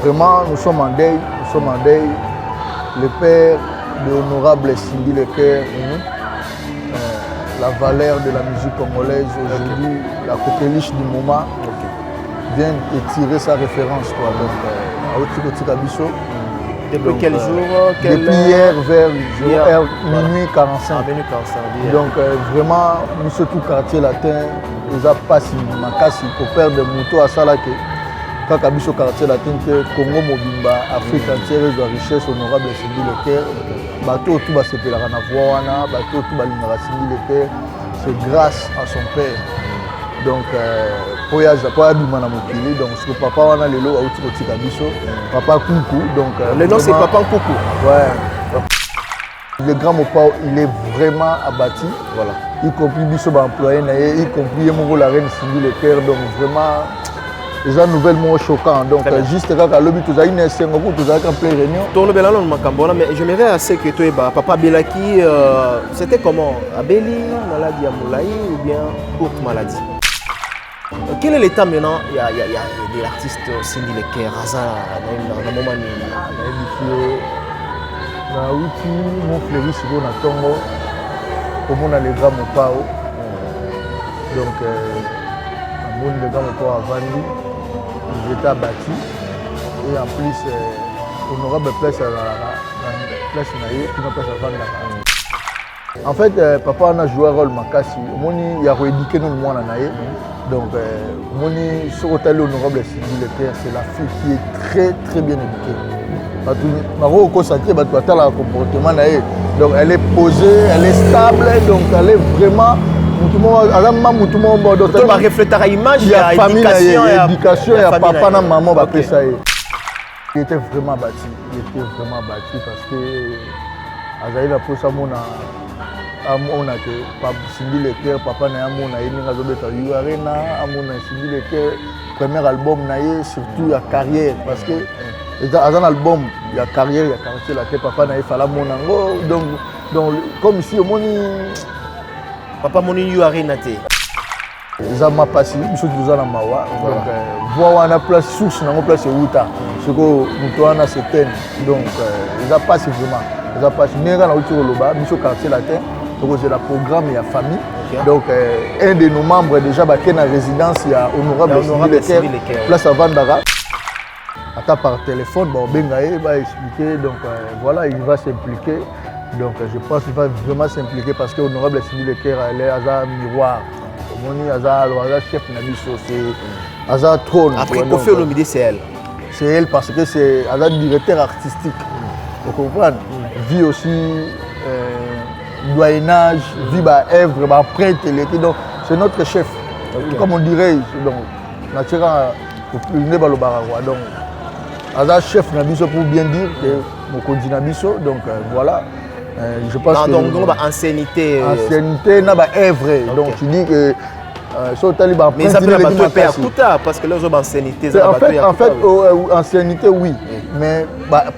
vraiment, nous sommes en deuil. Le père de l'honorable Cindy Lecker, la valeur de la musique congolaise aujourd'hui, la coqueliche du moment, vient de tirer sa référence. Donc, depuis quel jour depuis hier vers minuit 45. Donc vraiment, nous surtout quartier latin, ils ont passé ma casse pour perdre des motos à Salake. Quand Kabiso quartier latin, Congo Mobimba, Afrique entière, de richesse honorable Cindy Lecker. Bateau tout va se faire la voie, bateau tout va l'ingara Cindy Lecker. C'est grâce à son père. Donc, pour y aller, donc ce que papa a le lot papa Koukou. Donc, le nom c'est Papa Koukou. Ouais. Le grand Mopao, il est vraiment abattu. Voilà. Y compris Bisso employé, y compris mon la reine Cindy Lecker. Donc vraiment, les un nouvellement choquant. Donc juste quand le but tu as une Sengoku, tu as en plein réunion. Tourne bien là mais j'aimerais assez que toi papa Belaki, c'était comment? Abeli, maladie à Moulaï ou bien courte maladie? Quel est l'état maintenant? Il y a de l'artiste Cindy Lecker, Hazard, dans le moment mon fleuri sur le Tongo, comme on a les grands Mopao. Donc, le grand Mopao a vendu, ils étaient abattus. Et en plus, honorable place à la place naïe, qui n'a pas à vendre. En fait, papa a joué un rôle makasi. Il a rééduqué nos mois naïe. Donc, Moni, sur l'hôtel honorable Cindy Lecker, c'est la fille qui est très très bien éduquée. Donc, elle est posée, elle est stable, donc elle est vraiment. Tu vas refléter à l'image, il y a l'éducation, il y a papa et maman. Il était vraiment abattu. Parce que Azaï a posé on a Cindy Lecker, papa n'a Cindy Lecker, premier album surtout la carrière parce que dans un album il y a carrière, il y a quartier la tête, papa n'a pas la monango donc comme ici au moni papa moni yuarena te ça m'a passé ils sont tous en mawa donc voir on place source na place wuta ce que nous on a certaines donc ça passe vraiment ça passe mais quand on est au loba biso quartier latin donc c'est la programme et la famille. Donc un de nos membres déjà qui est en résidence, il y a honorable Cindy Lecker, place à Vandara. Attends par téléphone, il va expliquer, donc voilà, il va s'impliquer. Donc je pense qu'il va vraiment s'impliquer parce que honorable Cindy Lecker, elle est un miroir. Elle est chef de la trône. Après Kofi Olomide, c'est elle. C'est elle parce que c'est un directeur artistique. Vous comprenez? Vie aussi. Doyenage, vie œuvre, prêtre, donc c'est notre chef. Comme on dirait, donc naturellement, donc Aza chef Nabiso pour bien dire que mon conduit Nabiso, donc voilà. Je pense que donc ancienneté n'a pas œuvre, donc tu dis que mais ça peut pas père parce que les ancienneté en fait ancienneté oui, mais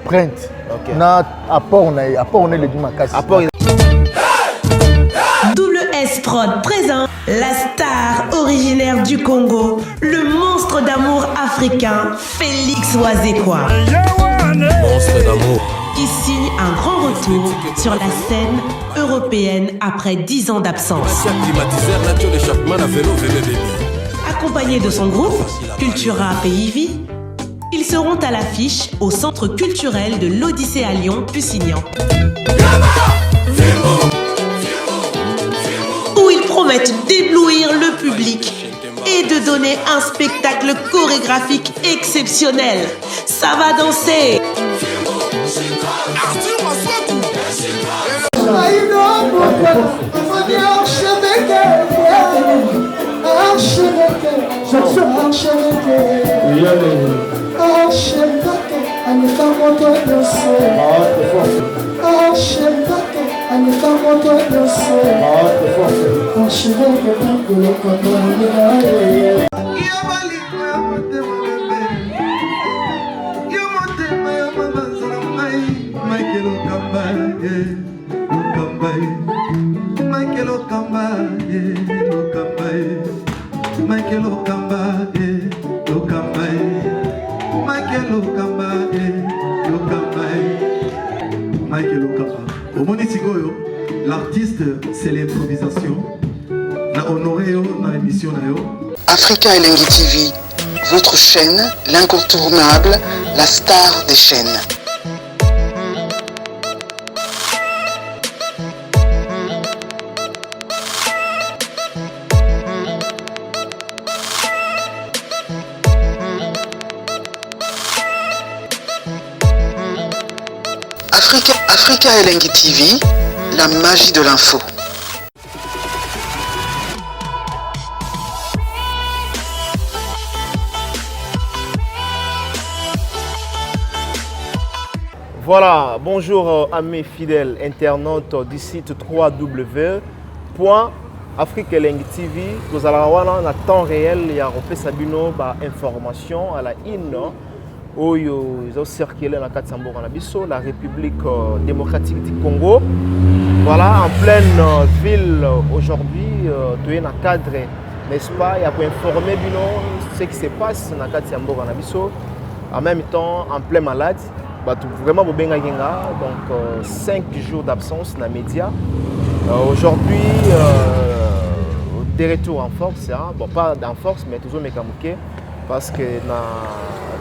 print na apport on est le Dimakasi. WS Prod présente la star originaire du Congo, le monstre d'amour africain, Félix Wazekwa. Monstre d'amour. Qui signe un grand retour sur la scène européenne après 10 ans d'absence. Accompagné de son groupe, Cultura Pays Vie, ils seront à l'affiche au Centre culturel de l'Odyssée à Lyon, Pusignan. Où ils promettent d'éblouir le public et de donner un spectacle chorégraphique exceptionnel. Ça va danser. Michael Okamba, Lokamba, Mike Lokamba. Au Monitigoyo, l'artiste, c'est l'improvisation. La honoré dans l'émission. Africa Elengi TV, votre chaîne, l'incontournable, la star des chaînes. Africa Elengi TV, la magie de l'info. Voilà, bonjour amis fidèles internautes du site www.Africa Elengi TV. Nous allons en temps réel et à Sabino information à la INO. Ils ont circulé dans la République démocratique du Congo. Voilà, en pleine ville aujourd'hui, tu es dans le cadre, n'est-ce pas, il y a pour informer ce qui se passe dans le cadre. En même temps, en plein malade, vraiment, donc 5 jours d'absence dans les médias. Aujourd'hui, des retours en force, hein? Bon, pas en force, mais toujours mécanique. Parce que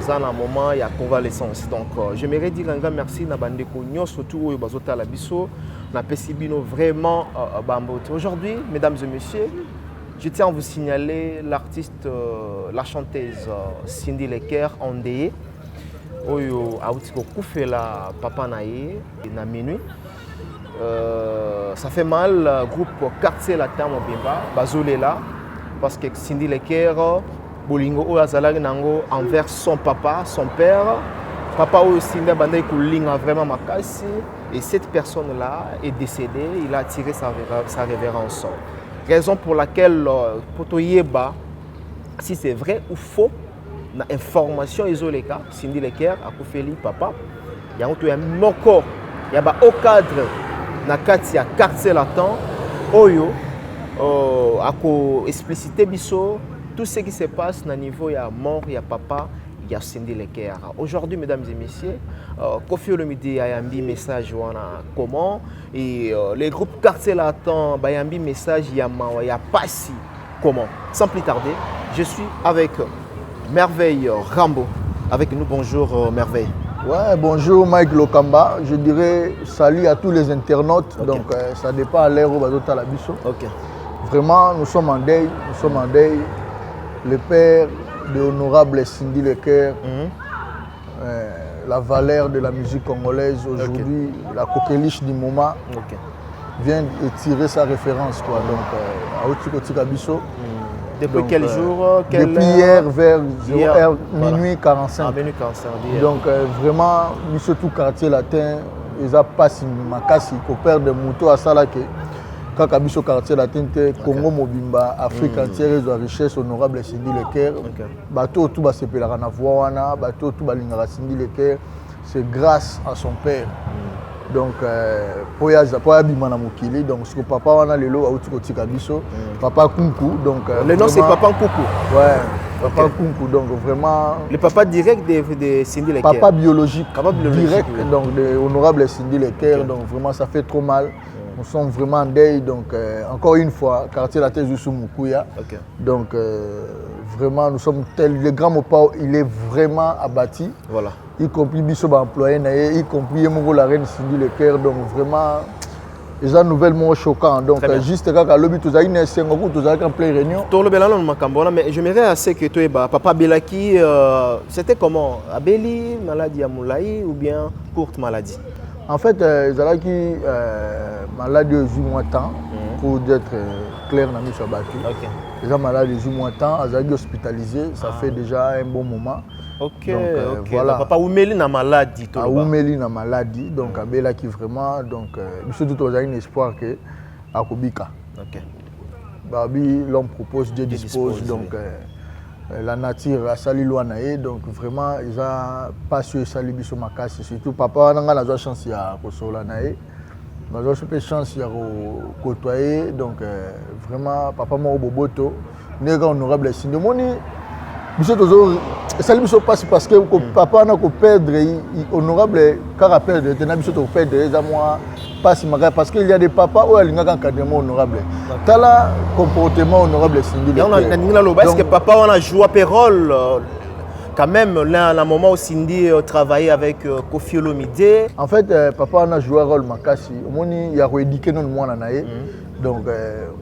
dans un moment, il y a convalescence. Donc, j'aimerais dire un grand merci à Bandeko Nyos, surtout au Bazota Labisso, à Pessibino, vraiment Bambote. Aujourd'hui, mesdames et messieurs, je tiens à vous signaler l'artiste, la chanteuse Cindy Leker, endeuillée. Oyo Autiko Koufela Papa Naye, na minuit. Ça fait mal, groupe Quartier Latin Mobimba, Bazolela, parce que Cindy Leker, Bolingo Oazalari Nango envers son papa, son père. Papa Cindy Bandai Koulinga vraiment makasi. Et cette personne-là est décédée, il a tiré sa révérence. Raison pour laquelle, Potoyeba, si c'est vrai ou faux, l'information isolée, Cindy Leker a Koufeli papa. Il y a un moko, il y a au cadre, na Katia Quartier Latin, Oyo, a explicité biso. Tout ce qui se passe au niveau, il y a mort, il y a papa, il y a Cindy Leker. Aujourd'hui, mesdames et messieurs, Kofi Olomide a un message comment et les groupes Quartier Latin, il y a un message, il y a Passi comment. Sans plus tarder, je suis avec Merveille Rambo. Avec nous, bonjour Merveille. Ouais, bonjour Mike Lokamba. Je dirais salut à tous les internautes. Okay. Donc ça dépend à l'ère où Bazota Labisso. Okay. Vraiment, nous sommes en deuil. Le père de l'honorable Cindy Leker, la valeur de la musique congolaise aujourd'hui, la coqueliche du moment, vient de tirer sa référence. Quoi. Donc, à Otiko Kabiso. Depuis quel jour depuis hier vers 0h, minuit 45. Minuit 45 donc vraiment, nous surtout quartier latin, ils ont passé Makasi, au père de Mouto à Salake. Quand Kabiso quartier latin, Congo Mobimba, Afrique entière, ils ont richesse honorable Cindy Leker. Bateau tout va se péler à Navoana, bateau tout va l'ingara Cindy Leker. C'est grâce à son père. Donc, pour Yabimana Mokili, donc ce que papa wana lelo a outi Kabiso, papa Kunku. Donc, le nom c'est Papa Kunku. Ouais, Papa Kunku. Donc vraiment. Le papa direct de Cindy Leker. Papa biologique. Direct, oui. Donc de honorable Cindy Leker. Donc vraiment ça fait trop mal. Nous sommes vraiment en deuil. Donc encore une fois, quartier la thèse sous Mukuya. Donc vraiment nous sommes tels. Le grand Mopao, il est vraiment abattu. Voilà. Y compris Bisso employé, y compris Mongo la reine Cindy Leker. Donc vraiment, ils ont nouvellement choquant. Donc juste quand l'objet tous a une sengoku, tous a en pleine réunion. Tout le belano Makambona, mais je me rends assez que toi papa Belaki, c'était comment? Abeli, maladie à Moulaï ou bien courte maladie? En fait, ils ont qui malade de 8 mois de temps, pour être clair dans le battu. Ils ont malade de 8 mois de temps, ils ont été hospitalisés, ça fait déjà un bon moment. Ok, donc, voilà. Donc, papa Oumeli na maladie. Oumeli na maladie, donc Abela qui vraiment, donc surtout on a un espoir que Akobika. Ok. Babi l'homme propose, Dieu dispose, donc la nature a sali loanae, donc vraiment ils ont pas su sali biso makasi. Surtout papa on a la chance ya kosola nae, on a eu chance ya côtoyer, donc vraiment papa mo boboto, nega honorable Cindy Moni. ça lui se passe parce que papa n'a que perdre honorable car à perdre t'as biso to perdre ça moi passe maga parce qu'il y a des papas où il y a un encadrement honorable t'as là comportement honorable Cindy est-ce que papa on a joué un rôle quand même là à un moment où Cindy travaillait avec Koffi Olomide. En fait papa on a joué un rôle makasi omoni ya ko éduquer non moi na naé donc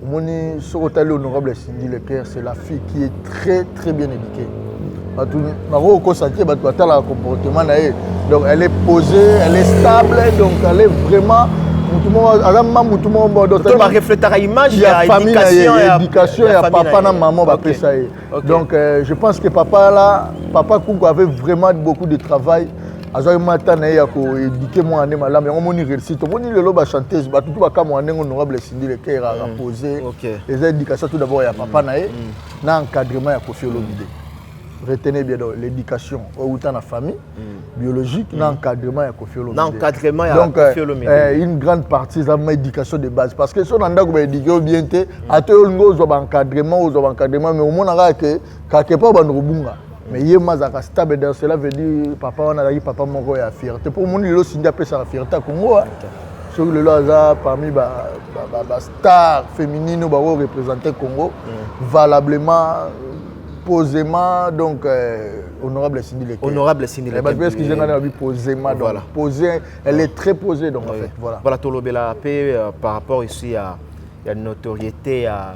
omoni sokotali honorable Cindy Leclerc c'est la fille qui est très bien éduquée. Donc elle est posée, elle est stable, donc elle est vraiment. Il y a éducation, il y a papa et maman. Donc je pense que papa Koukou avait vraiment beaucoup de travail. Azoy matana ya ko éduquer moi ane malama on moni réussite on moni le loba chanteuse ba tout ba ka mo ane honorable Cindy Leclerc a posé les éducations tout d'abord ya papa nae na encadrement ya Koffi Olomide. Retenez bien l'éducation au temps la famille biologique l'encadrement et Koffi Olomide. Donc une grande partie de l'éducation de base parce que si on a éduqué bien à tout le monde encadrement mais au moins on a que quelque part on rebunga mais il y a stable dans cela veut dire papa on a dit papa mon gars est fierté pour moi il aussi d'après sa fierté Congo sur le hasard parmi les stars féminines qui représenter Congo valablement posément donc honorable Cindy Leclerc. Honorable Cindy Leclerc. Parce que j'ai dit posément donc posée, elle est très posée donc en fait voilà. Voilà tolobela paix par rapport ici à la notoriété à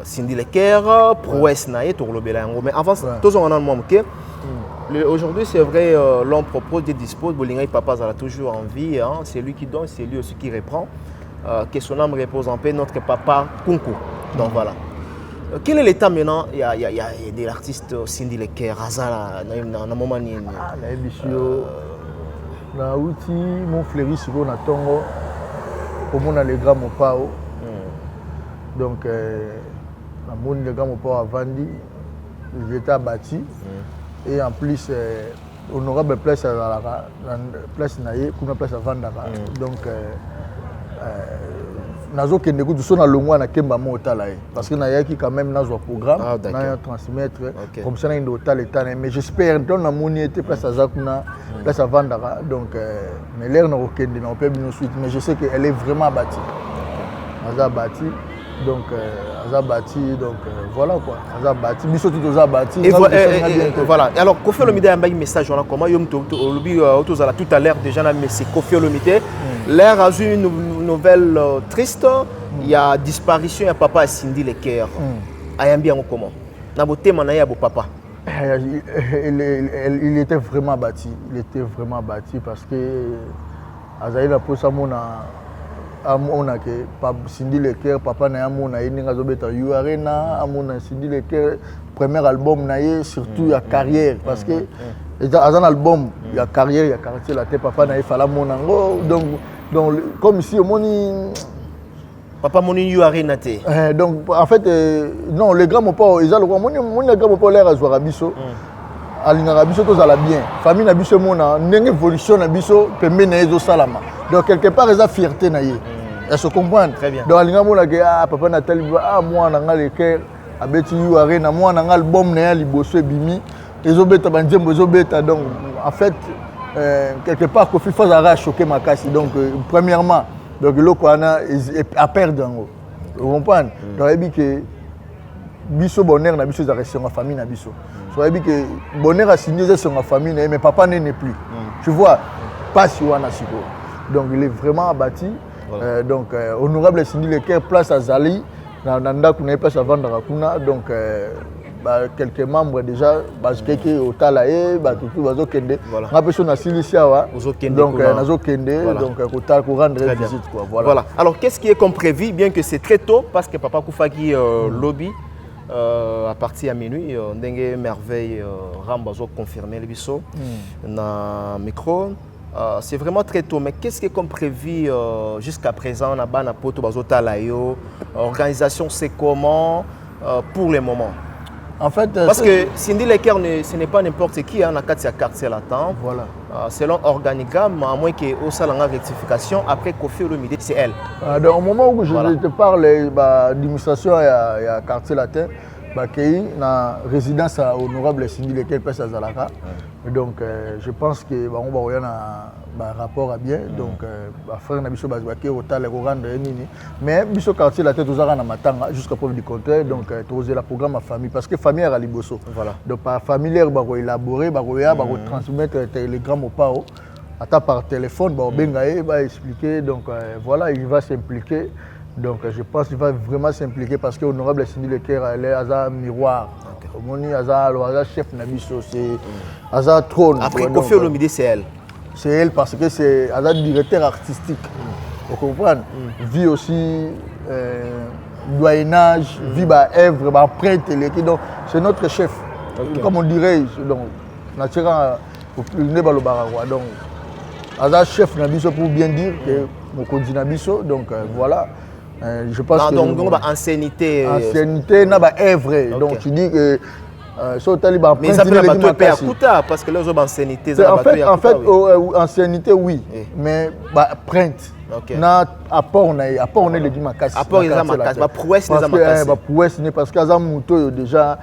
Cindy Leclerc, prouesse naïe tolobela ngo mais avant tous on a OK. Aujourd'hui c'est vrai l'homme propose des dispose Bolinga papa a toujours envie hein, c'est lui qui donne, c'est lui aussi qui reprend que son âme repose en paix notre papa Kunku. Donc voilà. Quel est l'état maintenant? Il y a des artistes Cindy Leclerc, Razala, dans un moment. Na outi mon fleuri sur na tongo comme on a les grands mopao. Donc na mon les grands mopao a vendu, ils étaient bâtis et en plus honorable place à la place naie comme place à Vandara. Donc nazo kende ko so na longwa na kemba mo otala parce que na yaki quand même nazo programme na transmettre comme ça na ndo otala tane mais j'espère donc na moni était place à Zakuna place à Vandara donc mais l'air na okende na opé bino suite mais je sais que elle est vraiment bâtie aza bâtie donc voilà quoi aza bâtie biso tout oza bâtie et voilà alors Koffi Olomide a un message on a comment yom to olobi autozala tout à l'heure déjà na mais c'est Koffi Olomide l'air a eu une nouvelle triste il y a disparition ya papa Cindy Leclerc ayambi yango comment na botema na ya bo papa il était vraiment bâti parce que azali la posa mona amona que Cindy Leclerc papa na amona ininga zobeta yu arena amona Cindy Leclerc premier album na ye surtout ya carrière parce que un album il y a carrière il y a quartier la tête papa na fala monango donc comme si moni papa moni yu arena te donc en fait non les grands mopa ils ont moni les grands mopa l'air azwa biso alinga biso to zala bien famille na biso mona ndenge évolution na biso pembe na ezo salama donc quelque part ils a fierté na ye elle se comprend très bien donc alinga mona que papa Nathalie moi na nga le cœur abeti yu arena moi na nga album na ya liboso ebimi ezobeta banzembo ezobeta donc en fait quelque part Koffi Fazara a choqué ma casse donc premièrement donc le Kwana a perdu vous comprenez donc il dit que biso bonheur na biso za rester en famille na biso so il dit que bonheur a signé sur ma famille mais papa n'est plus tu vois pas si wana siko donc il est vraiment abattu donc honorable Cindy Leclerc place à Zali na ndako na place à Vandara kuna donc quelques membres déjà parce que otalae tout bazo kende na personne na silisia wa donc nazo kende donc ko rendre visite quoi voilà alors qu'est-ce qui est comme prévu bien que c'est très tôt parce que papa Koufaki lobby à partir à minuit ndenge merveille rambazo confirmer le biso na micro c'est vraiment très tôt mais qu'est-ce qui est comme prévu jusqu'à présent na bana poto bazo talayo organisation c'est comment pour le moment. En fait, parce que Cindy Leclerc, ce n'est pas n'importe qui, on a quatre quartiers latents. Voilà. Selon organigramme, à moins qu'il y ait aussi la rectification, après Koffi Olomide, c'est elle. Donc, au moment où je te parle d'administration et quartier latin, bakei na résidence à honorable Cindy lequel passe à Zalaka. Donc je pense que on va avoir un rapport à bien. Donc frère Nabiso Bazouake Rotal rendre nini. Mais biso quartier la tête aux arana matanga jusqu'à preuve du contraire. Donc poser la programme à famille parce que famille à Liboso. Voilà. Donc par familiaire ba élaborer, ba transmettre télégramme au pao. Attends par téléphone, ba bengaé va expliquer. Donc voilà, il va s'impliquer. Donc je pense qu'il va vraiment s'impliquer parce que honorable Cindy Leker elle est un miroir. Moni Aza chef Nabiso c'est Aza trône. Après Kofi Olomide c'est elle. C'est elle parce que c'est Aza directeur artistique. Vous comprenez? Vie aussi doyenage, vie ba œuvre, ba prêtre donc c'est notre chef. Comme on dirait donc naturellement au plus ne ba le baragwa donc Aza chef Nabiso pour bien dire que mon Mokonzi Nabiso donc voilà. Je pense non, que donc on va ancienneté na ba œuvre donc tu dis que so taliban mais ça peut pas père kuta parce que les autres ancienneté en fait ancienneté oui mais ba print na apport on est le dimakasi apport ils ont makasi ba prouesse les makasi ba prouesse parce que za muto déjà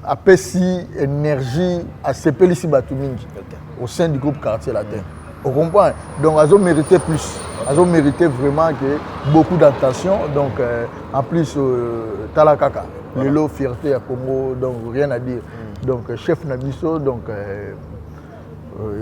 a pesi énergie a sepeli si batu mingi au sein du groupe quartier latin. On comprend. Donc, ils ont mérité plus. Ils ont mérité vraiment que beaucoup d'attention. Donc, en plus, Talakaka, Lelo, fierté à Congo, donc rien à dire. Donc, chef Nabiso, donc,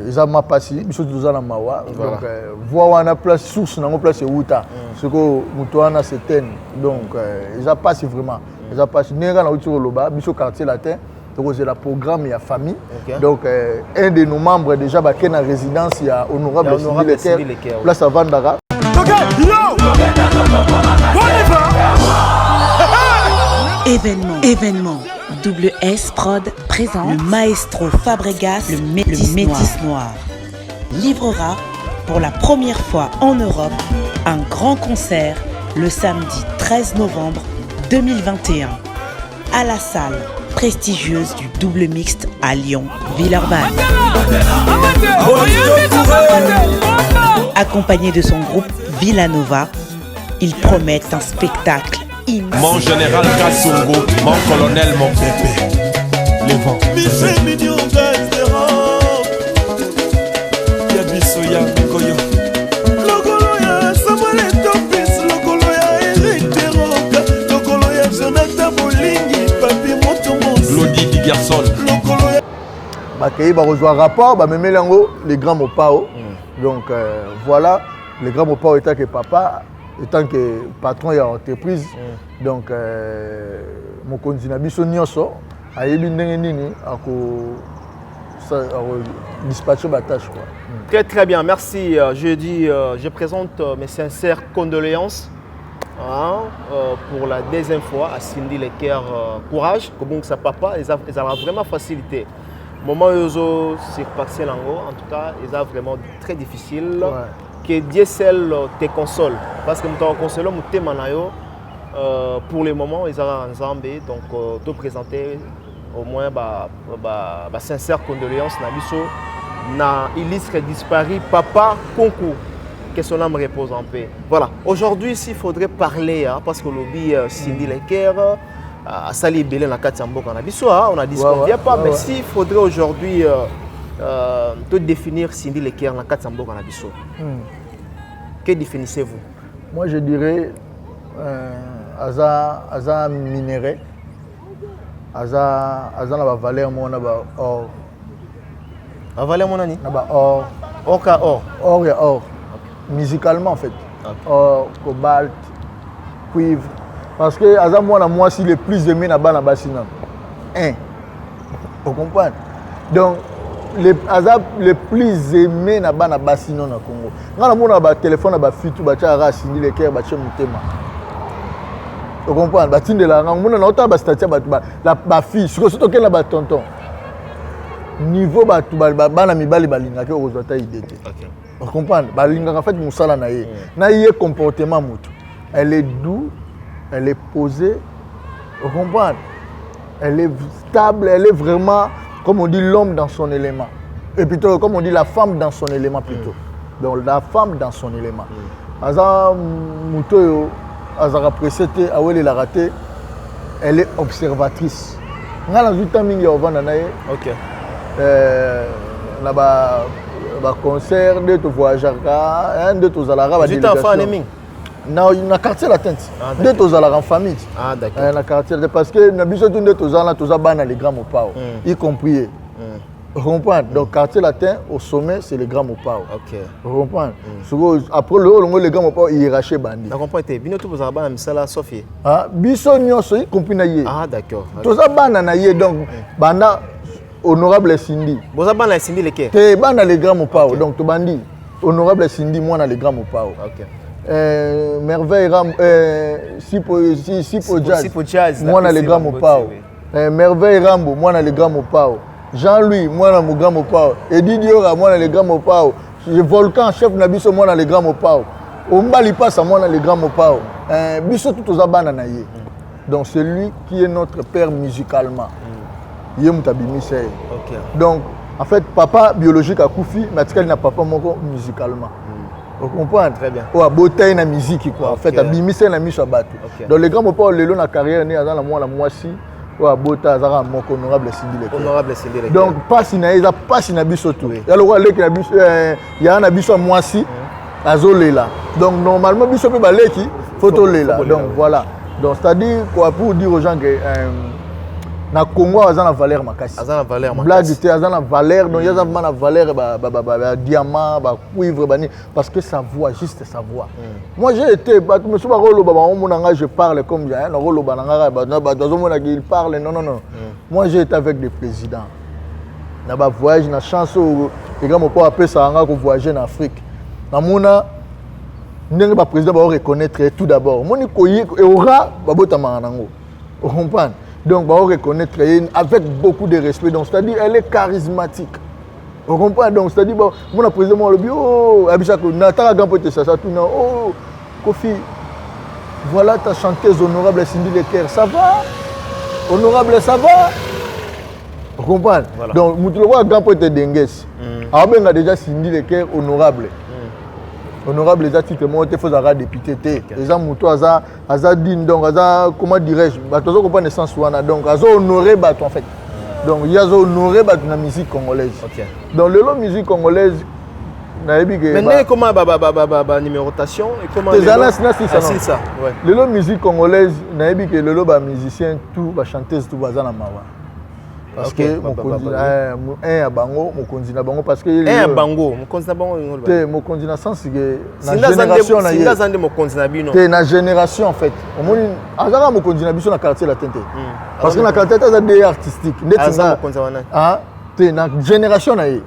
ils ont ma passi, ils sont tous à la Mawa. Donc, voir la place, source, dans la place, c'est Outa. Ce que Moutouana s'éteint. Donc, ils ont passé vraiment. Ils ont passé. Nous avons eu le bas, ils sont quartier latin. Donc c'est le programme, il y a famille. Donc un de nos membres déjà qui est en résidence, il y a honorable Cindy Leker, place à Vandara. Événement. Double S Prod présente le maestro Fabregas, le Métis Noir. Livrera pour la première fois en Europe un grand concert le samedi 13 novembre 2021 à la salle prestigieuse du double mixte à Lyon, Villeurbanne. Accompagné de son groupe Villanova, ils promettent un spectacle immense. Mon général Kassongo, mon colonel, mon bébé. Les vents. Il va rejoindre rapport, il va même les grands Mopao. Donc voilà, les grands Mopao étant que papa, étant que patron de l'entreprise. Donc mon continent Nabiso Nyonso, a eu une dispatcher ma tâche. Très très bien, merci. Je présente mes sincères condoléances. Pour la deuxième fois à Cindy Leker courage comme ça papa ils ont vraiment facilité moment où c'est passé en tout cas ils ont vraiment très difficile que Dieu seul te console parce que nous console pour le moment ils ont ensemble donc te présenter au moins sincère condoléances na biso na illustre disparu papa concours. Que son âme repose en paix. Voilà. Aujourd'hui, s'il faudrait parler, parce que le lobby Cindy Leker, à Sali Belé, la Katsambo, on a dit ça, on a dit qu'on ne vient pas, mais s'il faudrait aujourd'hui te définir Cindy Leker, la Katsambo, on a dit ça, que définissez-vous? Moi, je dirais Aza minéré, Aza na valeur, on a or. La valeur, mon ami? Or. Or, car or. Or, il y a or. Musicalement en fait, or, cobalt, cuivre, parce que Aza moi si le plus aimé na bana basina, vous comprenez? Donc Aza le plus aimé na bana basina na Congo. Ngana mona ba téléphone ba fitu ba tcha Cindy Leker ba tcha mutema. Vous comprenez? Ba tindela ngana na ota ba statia ba fille, surtout que na ba tonton. Niveau ba bana mibali balinga ke ozota idée. Vous comprenez? En fait, Moussala n'a eu comportement. Elle est douce, elle est posée. Vous comprenez? Elle est stable, elle est vraiment, comme on dit, l'homme dans son élément. Et plutôt, comme on dit, la femme dans son élément plutôt. Donc, la femme dans son élément. Aza Moutoyo, Azara Presete, Awele l'a raté. elle est observatrice. Nga na zuta mingi ovanda na ye. OK. Na ba concert de to voyageaka, de to zalaka ba délégation. Zuta fa mingi. Na quartier latin. De to zalaka en famille. Ah d'accord. Na quartier parce que na biso tout de to zala to za bana les grands mopao, y compris. Vous comprenez? Donc, quartier latin, au sommet, c'est les grands mopao. Ok. Vous comprenez? Après, les grands mopao, ils rachent bandit. Vous comprenez? Bino tout vous avez un misala Sophie. Ah, biso nyonso, y compris naïe. Ah, d'accord. Tout ça, bana naïe, donc, bana honorable Cindy. Vous avez bana Cindy lesquels? Te bana les grands mopao. Donc, tu bandit. Honorable Cindy, moi, on a les grands mopao. Ok. Merveille Ram, Sipo Jazz, moi, on a les grands mopao. Merveille Rambo, moi, on a les grands mopao. Jean-Louis, moi, dans le grand mopao. Eddie Diora, moi, dans le grand mopao. Volcan, chef Nabiso, moi, dans le grand mopao. Ombali passe, moi, dans le grand mopao. Biso, tout aux abans, donc, c'est lui qui est notre père musicalement. Il est Moutabi Michel. Donc, en fait, papa biologique à Koufi, mais il n'a pas moko musicalement. Vous comprenez? Très bien. Oh, beauté na musique, quoi. En fait, Abimissé na mis Shabbat. Donc, le grand mopao, le long de la carrière, il y a la moitié. Bota azara moko honorable Cindy Leker. Honorable Cindy Leker. Donc passe na eza passe na biso tout. Ya le roi leki na biso ya na biso moisi azolela. Donc normalement biso pe baleki photo lela. Donc voilà. Donc c'est-à-dire quoi pour dire aux gens que na Congo azana valeur makasi. Azana valeur makasi. Blague te azana valeur donc yaza na valeur ba diamant ba cuivre bani parce que sa voix juste sa voix. Moi j'ai été monsieur Barolo baba on je parle comme ça na rolo bananga il parle non. Moi j'ai été avec des présidents. Na ba voyage na chance les gars mo pas appeler ça nga ko voyager en Afrique. Na mona ndenge ba président ba reconnaître tout d'abord. Moni koyi et aura ba botama nango. Vous comprenez? Donc, on va reconnaître avec beaucoup de respect. Donc, c'est-à-dire, elle est charismatique. Vous comprenez? Donc, c'est-à-dire, mon président, le bio, oh, Kofi, voilà ta chanteuse honorable Cindy Leker. Ça va? Honorable, ça va? Vous comprenez? Voilà. Donc, nous avons un grand pote de Dengues. Alors, on a déjà Cindy Leker honorable. Honorable les titres moi il faut avoir député les gens muto aza digne donc aza comment dirais-je bato zo comprendre sens wana donc azo honorer bato en fait donc il y a honorer bato na musique congolaise. Donc le musique congolaise na ebi que maintenant comment numérotation et comment ça le musique congolaise na ebi que le ba musicien tout ba chanteuse tout baza na mawa. Parce que un bango mokonzi na bango parce que un bango mokonzi na bango te mokonzi na sens que na génération na ye zande mokonzi na bino te na génération en fait omoni azaka mokonzi na biso na quartier latin te parce que na quartier latin des artistique ndeti na mokonzi wana ah te na génération na ye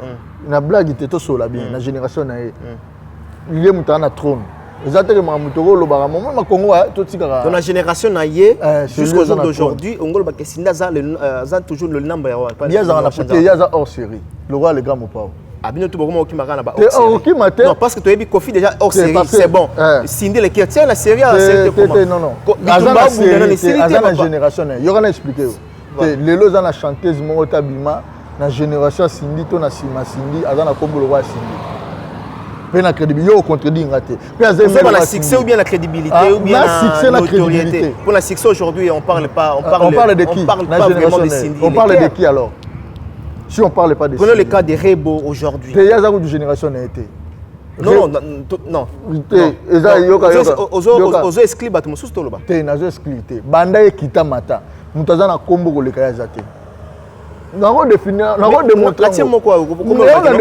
na blague te to sola bien na génération na ye il est monté na trône. Exactement, dans la génération naïe jusqu'au jour d'aujourd'hui, on voit que Sinda a toujours le number. Il y a hors série. Le roi le grand mopao. Non, parce que tu as dit Kofi déjà hors série, c'est bon. Cindy le qui tient la série, c'est non non. La génération, il y aura expliqué. Les lots la chanteuse Morotabima, la génération Cindy, ton Asima Cindy, Azana Kombo le roi Cindy. La crédibilité, au contredit, pour la succès ou bien la crédibilité ou bien la notoriété. Pour la succès aujourd'hui, on parle pas. On parle de qui? On parle pas vraiment de Cindy. On parle de qui alors? Si on parle pas de Cindy. Prenons le cas des Rebo aujourd'hui. Il y a une génération n'a été. Non. Ozo exclut battu sous toloba. Te nazo exclut. Banda ekita mata. Mutaza na kombo ko le kaya zate. Nako définir, nako démontrer. Atie moko ko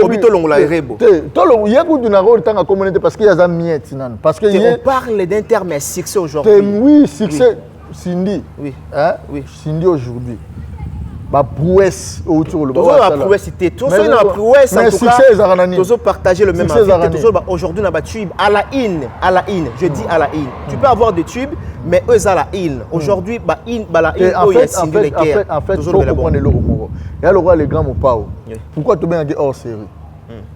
obito longola Rebo. Tolo yeku na ko tanga communauté parce qu'il y a za miette nan. Parce que on parle d'un terme succès aujourd'hui. Oui, succès Cindy. Oui. Hein? Oui, Cindy aujourd'hui. Ba prouesse autour le ba prouesse c'était tout ça na prouesse en tout cas toujours partager le même avis toujours aujourd'hui na ba tube à la in je dis à la in tu peux avoir des tubes mais eux à la in aujourd'hui ba in ba la in il y a Cindy Leker en fait toujours le prendre le mot il y a le roi les grands mopao pourquoi tu bien hors série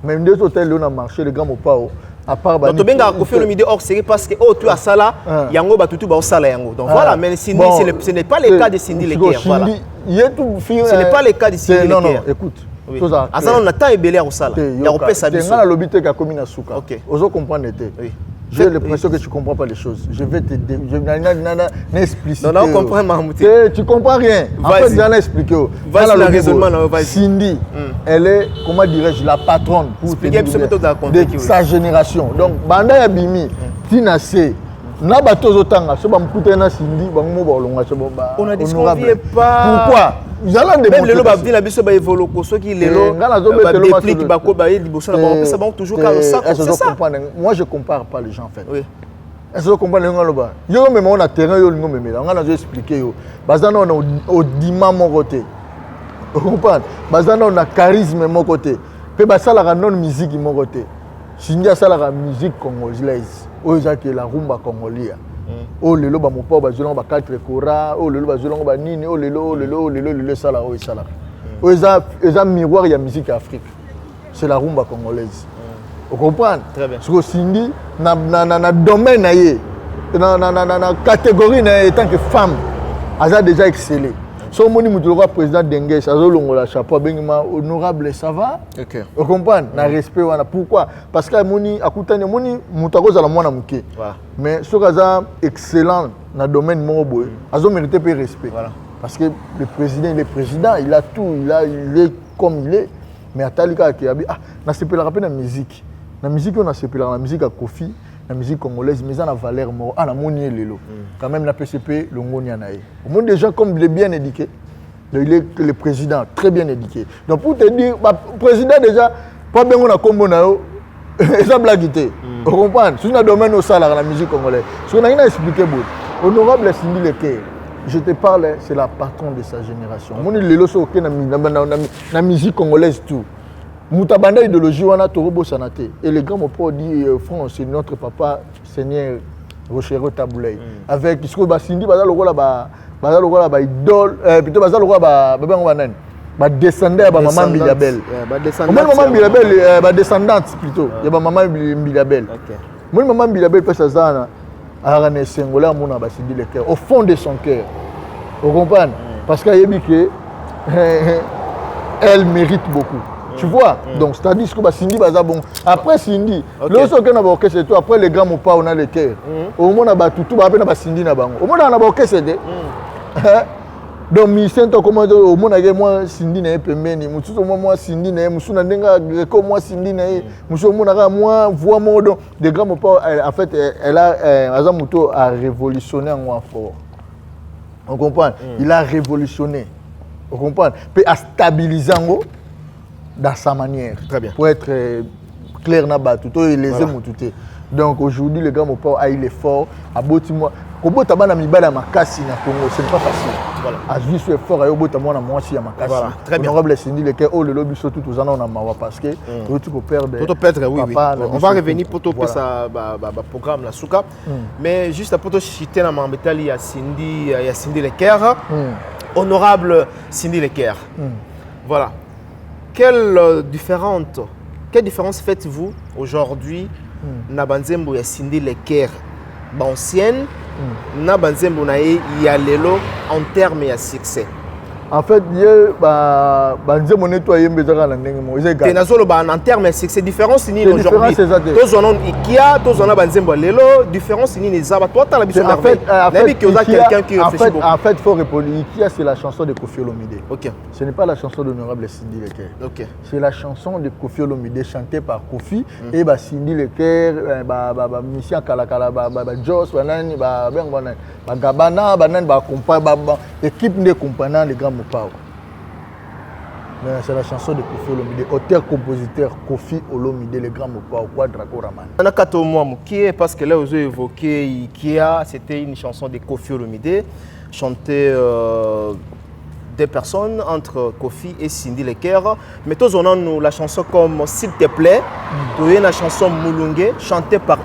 même des hôtels on a marché les grands mopao à part donc tu bien Kofi Olomide hors série parce que tu as ça là yango ba tutu ba sala yango donc voilà mais Cindy ce n'est pas le cas de Cindy Leker voilà ce n'est pas le cas de Cindy Leker. Non, écoute. Azana on attend ebele au sala. Ya opesa biso. Tenga lobité ka komina suka. Ozo comprendre té. J'ai l'impression que tu ne comprends pas les choses. Je vais t'aider. Je vais expliquer. Non, on comprend, Mahmouti. Tu ne comprends rien. En fait, je vais expliquer. Vas-y, le raisonnement, vas-y. Cindy, elle est, comment dirais-je, la patronne pour sa génération. Donc, Banda Yabimi, Tina C, Nabato Zotanga, ce Bamkoutena Cindy, Bangmo Bolonga, on ne disconvient pas. Pourquoi? Même les lobes abdil abiso ba évoluer ceux qui les lobes dépliquent ba ko ba liboso na ba ça va toujours comme ça. Moi je compare pas les gens en fait. Oui. Est-ce que vous comprenez le loba? Yo même on a terrain yo lingo memela. On a déjà expliqué yo. Bazana on au dima mon côté. Vous comprenez? Bazana on a charisme mon côté. Pe basala ka non musique mon côté. Shindia sala ka musique congolaise. Oza que la rumba congolaise. Oh lelo ba mopa ba zolonga ba quatre kora, oh lelo ba zolonga ba nini, oh lelo sala oh sala. Oh eza miroir ya musique Afrique. C'est la rumba congolaise. Vous comprenez? Très bien. Parce que Cindy na domaine na ye, na catégorie na ye, tant que femme, elle a déjà excellé. So moni mutuloka président Dengue, ça zolongola chapeau bengima honorable ça va? OK. Vous comprenez? Na respect wana. Pourquoi? Parce que moni akutane moni mutako za la mwana muke. Voilà. Mais ce gars excellent dans le domaine mobo, ils ont mérité peu respect. Voilà. Parce que le président, il est président, il a tout, il est comme il est. Mais à Talika qui a dit ah, na sepela rappel la musique. La musique on a sepela la musique à Kofi, la musique congolaise, mais ça a valeur mort. Ah, la moni lelo. Quand même la PCP, le moni anaï. Au moins des gens comme il est bien éduqué, il est le président très bien éduqué. Donc pour te dire, le président déjà pas bien on a combo na yo. Ça blaguité. Vous comprenez? Si on a domaine au salaire la musique congolaise, si on a rien à expliquer, honorable Cindy Leker, je te parle, c'est la patronne de sa génération. Mon lelo so ok na musique congolaise tout. Moutabanda idéologie wana torobo sanate. Et le grand mopo dit France, c'est notre papa Seigneur Rochero Taboulay. Avec ce que Cindy bazalo ba idole, plutôt bazalo ba banan. Ba descendant ba maman Bilabel. Ba descendant. Maman Bilabel ba descendante plutôt. Ya ba maman Bilabel. OK. Mon maman Bilabel pesa zana arane sengola mona ba Cindy Leker au fond de son cœur. Vous comprenez? Parce qu'elle yebi que elle mérite beaucoup. Tu vois? Donc c'est-à-dire que Cindy baza bon. Après Cindy, lorsque on a boké c'est toi après les grands mopa on a le cœur. Au moins ba tutu ba pe na ba Cindy na bango. Au moins on a boké c'est de. Donc mission to comment au monde avec moi Cindy na pembeni mutu moi Cindy na musu na ndenga greko moi Cindy na musu monde na moi voix mode de grand mopa en fait elle a Azamuto a révolutionné en moi fort. On comprend? Il a révolutionné. On comprend? Puis a stabilisé en dans sa manière. Très bien. Pour être clair na batu to les aime tout. Donc aujourd'hui le grand mopa a il est fort a boti moi kobota bana mibala makasi na Congo c'est pas facile. Voilà. A vu ce fort ayo bota moi na mwasi ya makasi. Voilà. Très bien. Honorable Cindy Leker oh le lobby surtout tous en on a mawa parce que tu peux perdre. Pour te perdre oui. On va revenir pour toi ça programme la souka. Mais juste pour te citer na mambetali ya Cindy Leker. Honorable Cindy Leker. Voilà. Quelle différence faites-vous aujourd'hui na banzembo ya Cindy Leker ancienne na banzembo na ya lelo en termes de succès? En fait, banzembo nettoyer mbezaka na ndenge mo égal. Tenazolo en termes de succès différence ni aujourd'hui. Tous on ikia, tous on a banzembo lelo, différence ni les aba toi ta la biso en fait quelqu'un qui réfléchit beaucoup. En fait, il faut répondre ikia c'est la chanson de Koffi Olomide. OK. Ce n'est pas la chanson d'honorable Cindy Leker. OK. C'est la chanson de Koffi Olomide chantée par Koffi et Cindy Leker Mission Kalakala Joss banani Gabana banani équipe de compagnon les grands mopa. Mais c'est la chanson de Koffi Olomide, auteur-compositeur Koffi Olomide, le grand mopa au Quadraco Raman. On a 4 mois parce que là vous avez évoqué Ikia, c'était une chanson de Koffi Olomide chantée des personnes entre Koffi et Cindy Leker. Mais tous on a la chanson comme S'il te plaît, la chanson Mulunge chantée par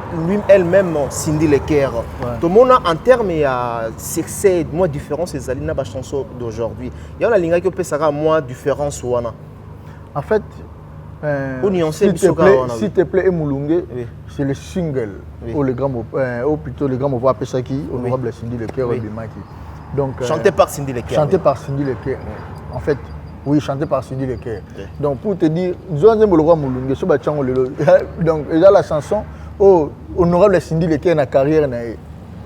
elle-même Cindy Leker. Tout le monde en termes de succès, moi différence c'est Zalina la chanson d'aujourd'hui. Il y a la ligne qui peut faire moi différence wana. En fait, S'il te plaît et Mulunge, c'est le single ou le grand ou plutôt le grand mouvement Pesaki, honorable Cindy Leker et Bimaki. Donc, chanté par Cindy Leker. Chanté par Cindy Leker. En fait, oui, chanté par Cindy Leker. Donc, pour te dire, donc, il y a la chanson, oh, honorable Cindy Leker na carrière na ye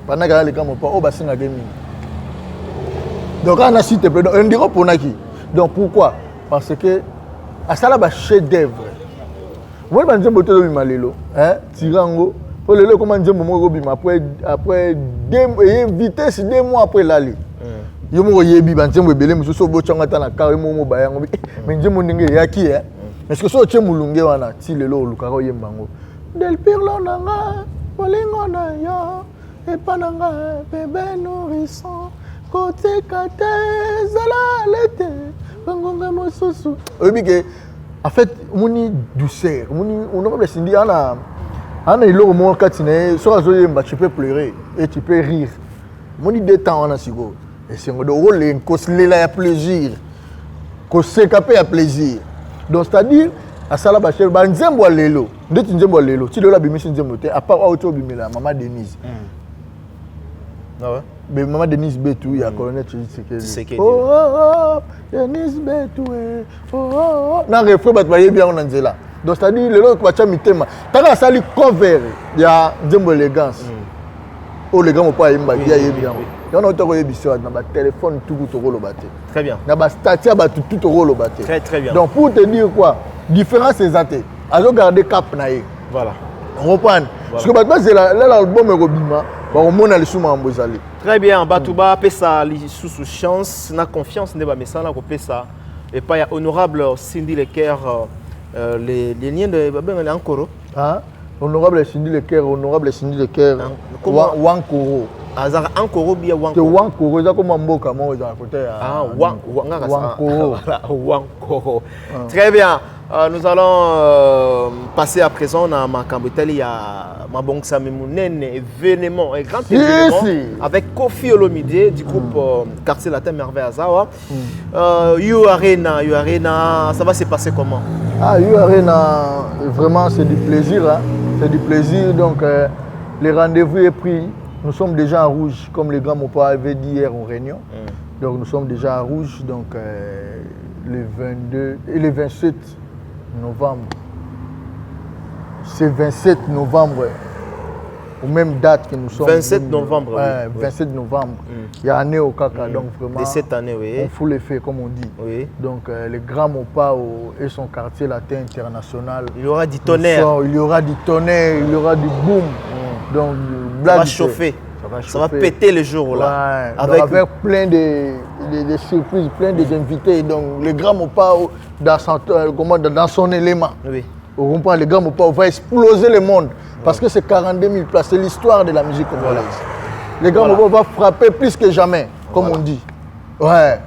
pendant que les grands pas oh basinga gaming donc on a cité on dira pour naki donc pourquoi parce que à ça là chef d'œuvre moi je nzembo to bima lelo hein tirango pour lelo comment nzembo mo bima après 2 vitesse 2 mois après l'aller yo mo yebi ba nzembo ebele mususu bo changa ta na kawe mo bayango mais nzembo ndenge yaki hein est-ce que so che mulunge wana ti lelo luka ko yembango del pirlo nanga bolingo na yo et pananga bébé nourrisson côté kate zala lete bangonga mosusu oyebi ke en fait moni douceur moni honorable Cindy ana iloko mo kati na so azoyemba tu peux pleurer et tu peux rire moni détend wana siko et c'est de rôle koselela ya plaisir koseka pe ya plaisir donc c'est-à-dire asala ba chef ba nzembo lelo ndeti nzembo lelo ti lelo abimisi nzembo te à part auto bimela maman Denise ah ouais mais maman Denise Betou ya colonel Tshisekedi oh Denise Betou oh na refrain bat ba yebi on nzela donc c'est-à-dire lelo ko cha mitema taka sali cover ya nzembo élégance oh les gars mo pas yemba ya yebi yango on a auto yebi sur na ba téléphone tout to rolo baté très bien na ba statut ba tout to rolo baté très bien donc pour te dire quoi différence exacte azo garder cap na ye voilà on reprend parce que maintenant c'est l'album Robima on mona le souma mbozali très bien Batouba pesa sous chance na confiance ne ba mesala ko pesa et pas ya honorable Cindy Leker les liens de ben encore hein honorable Cindy Leker Wankoro azara encore bien Wankoro Wankoro za comme mboka mo za côté ah Wankoro très bien. Nous allons passer à présent dans ma cambotelle. Il y a ma banque Samemounène, événement, un grand événement avec Kofi Olomide du groupe Quartier Latin Merveille Azawa. You Arena, ça va se passer comment? Ah, You Arena, vraiment c'est du plaisir. Hein? C'est du plaisir. Donc, les rendez-vous est pris. Nous sommes déjà en rouge, comme les grands Mopa avaient dit hier en réunion. Donc, nous sommes déjà en rouge. Donc, les 22 et les 27 novembre. C'est 27 novembre, aux mêmes dates que nous sommes. 27 novembre. Ouais, 27 novembre. Il y a année au caca, donc vraiment. De cette année, oui. On fout les faits, comme on dit. Oui. Donc, les grands Mopa et son quartier latin international. Il y aura du tonnerre. Il y aura du tonnerre, il y aura du boom. Donc, ça va chauffer. Ça va péter le jour-là. Ouais, avec plein de surprises, plein d'invités. Donc, le grand Mopa dans son élément. Oui. On comprend, le grand Mopa va exploser le monde. Parce que c'est 42 000 places. C'est l'histoire de la musique congolaise. Le grand Mopa va frapper plus que jamais, comme on dit. Ouais.